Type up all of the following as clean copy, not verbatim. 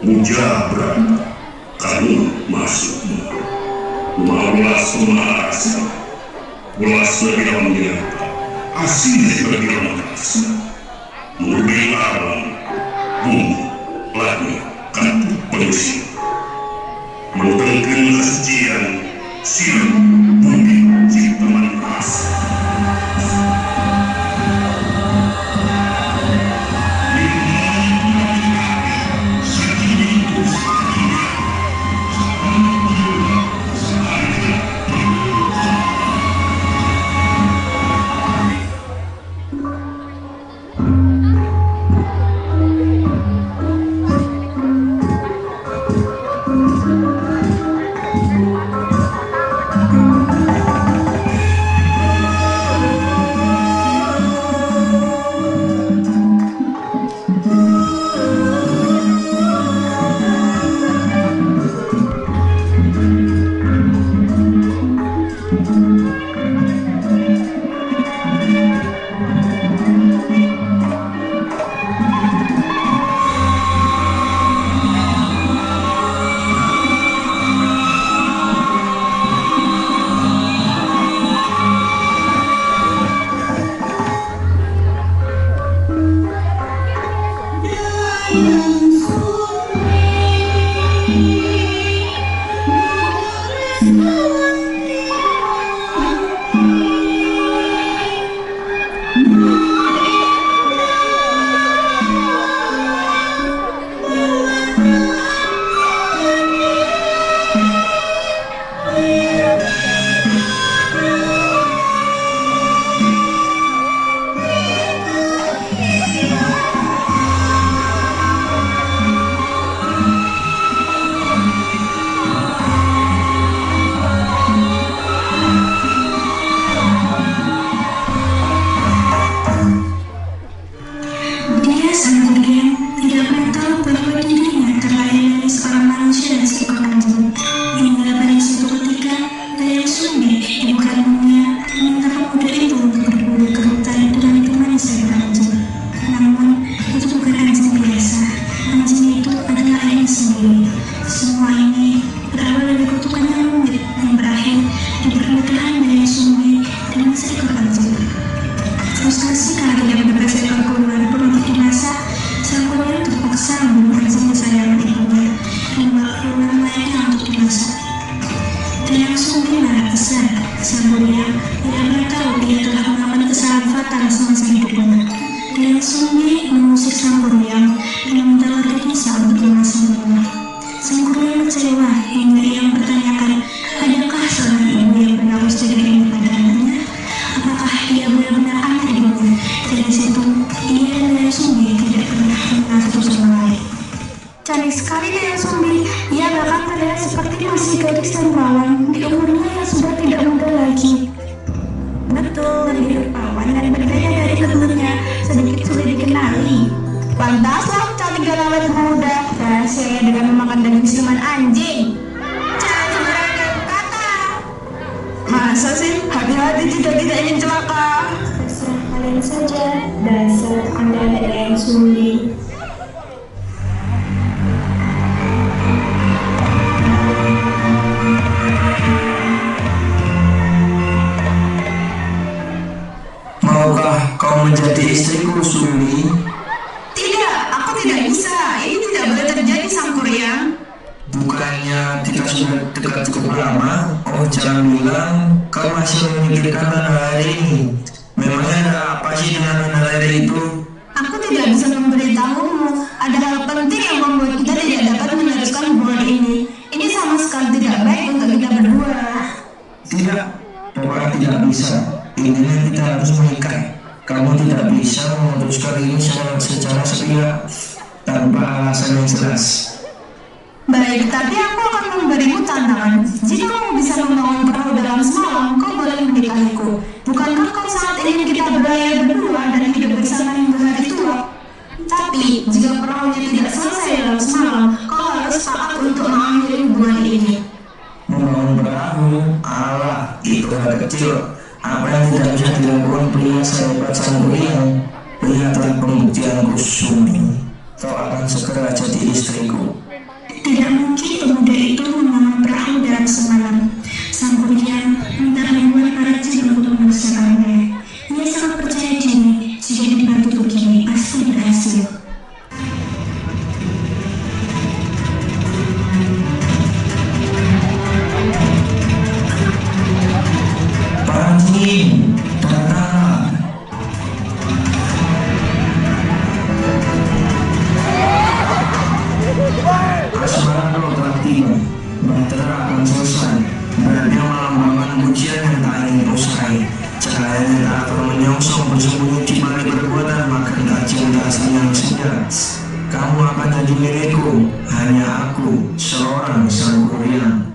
Mujabra, kamu masuk. Maulas pemarasa, ulas lebih asli lebih merasa. Murni alam, bumi, langit, kantuk penusi. Mentengkan kesucian, silam, bumi, ciptaan rasa. Maukah kau menjadi istriku, Sumi? Tidak, aku tidak bisa. Ini tidak boleh terjadi, Sang Kuryang. Bukannya kita sudah dekat cukup lama? Oh, jangan bilang kau masih memikirkan hari ini. Memangnya ada apa sih dengan hari itu? Aku tidak bisa memberitahumu. Ada hal penting yang membuat kita tidak dapat meneruskan hubungan ini. Ini sama sekali tidak baik untuk kita berdua. Tidak, Papa tidak bisa. Intinya kita harus menikah. Kamu tidak bisa memutuskan ini secara sepihak tanpa alasan yang jelas. Baik, tapi aku akan memberimu tantangan. Jika kamu bisa membangun perahu dalam semalam, kau boleh menikahiku. Bukankah kau sangat ingin kita berlayar berdua dan hidup bersama hingga hari tua? Tapi, jika perahunya tidak selesai dalam semalam, kau harus taat untuk mengakhiri hubungan ini. Membangun perahu, Allah, itu hal kecil. Apa yang tidak bisa dilakukan pria sehebat Sang Kuryang? Lihatlah pembuktianku, Sumi. Kau akan segera jadi istriku. Tidak mungkin pemuda itu membangun perahu dalam semalam. Sang Kuryan minta bantuan para jin untuk mengerjakannya. Ia sangat percaya diri jika dibantu begini pasti berhasil. Para jin, datanglah. Asmara telah tiba, bahtera akan selesai. Berarti melambangkan ujian yang tak ingin usai. Cahayanya tak akan menyongsong bersembunyi di balik perbuatan, maka tak cinta senyap-senyap. Kamu akan jadi milikku, hanya aku, seorang sang Kuryan.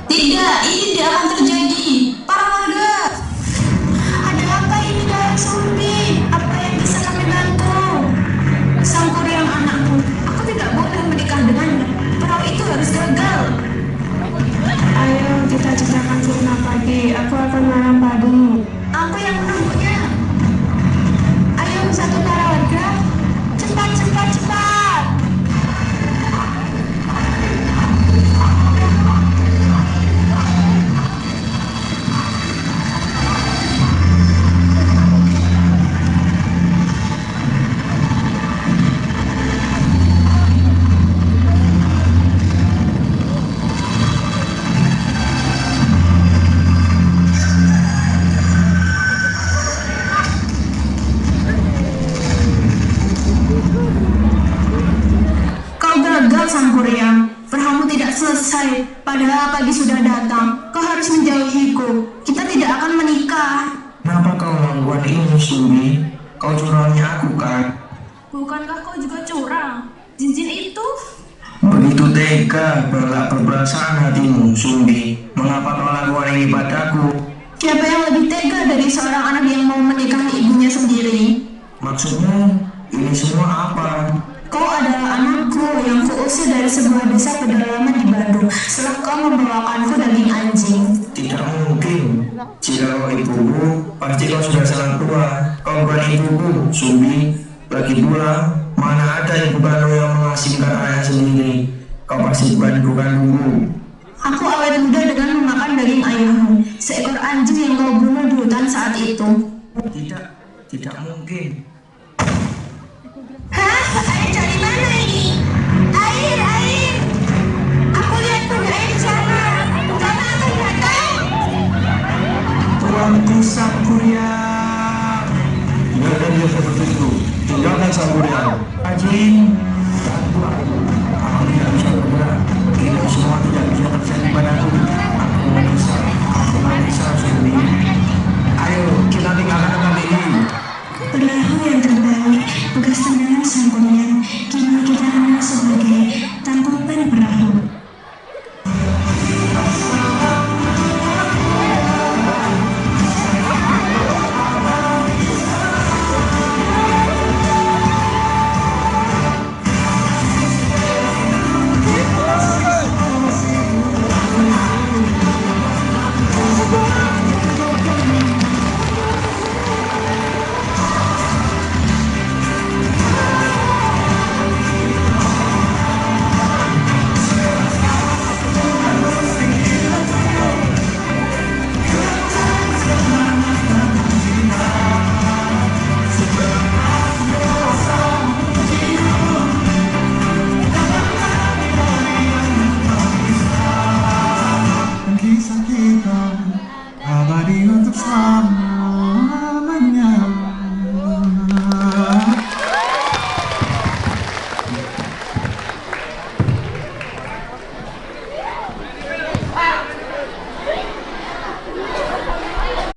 Tidak, ini tidak akan terjadi. Para warga, ada apa ini dalam zombie? Apa yang bisa kami bantu? Sang Kuryan anakku, aku tidak boleh menikah dengannya. Perahu itu harus gagal. Ayo kita ciptakan fitnah pagi. Aku akan menanam padu. Aku yang menunggunya. Ayo satu para warga, cepat, cepat, cepat. Gagal Sang Kuryan, perahu tidak selesai, padahal pagi sudah datang. Kau harus menjauhiku, kita tidak akan menikah. Kenapa kau melakukan ini, Sumbi? Kau curangnya aku, kan? Bukankah kau juga curang? Jin-jin itu? Begitu tega, berperasaan hatimu, Sumbi. Mengapa kau lakukan ini padaku? Siapa yang lebih tega dari seorang anak yang mau menikahi ibunya sendiri? Maksudmu, ini semua apa? Kau adalah anakku yang kuusir dari sebuah desa pedalaman di Bandung setelah kau membawakanku daging anjing. Tidak mungkin. Jika kau ibuku, pasti kau sudah salah tua. Kau bukan ibuku, Sumbi. Lagi pula, mana ada ibu kandung yang mengasingkan ayah sendiri. Kau pasti bukan ibu kandungku. Aku awet muda dengan memakan daging ayahmu, seekor anjing yang kau bunuh di hutan saat itu. Tidak mungkin. Hah? Air dari mana ini? Air! Aku lihat punya air di sana. Bencana akan datang. Tuanku Sang Kuryan. Biarkan dia seperti itu. Tinggalkan Sang Kuryan. Anjing,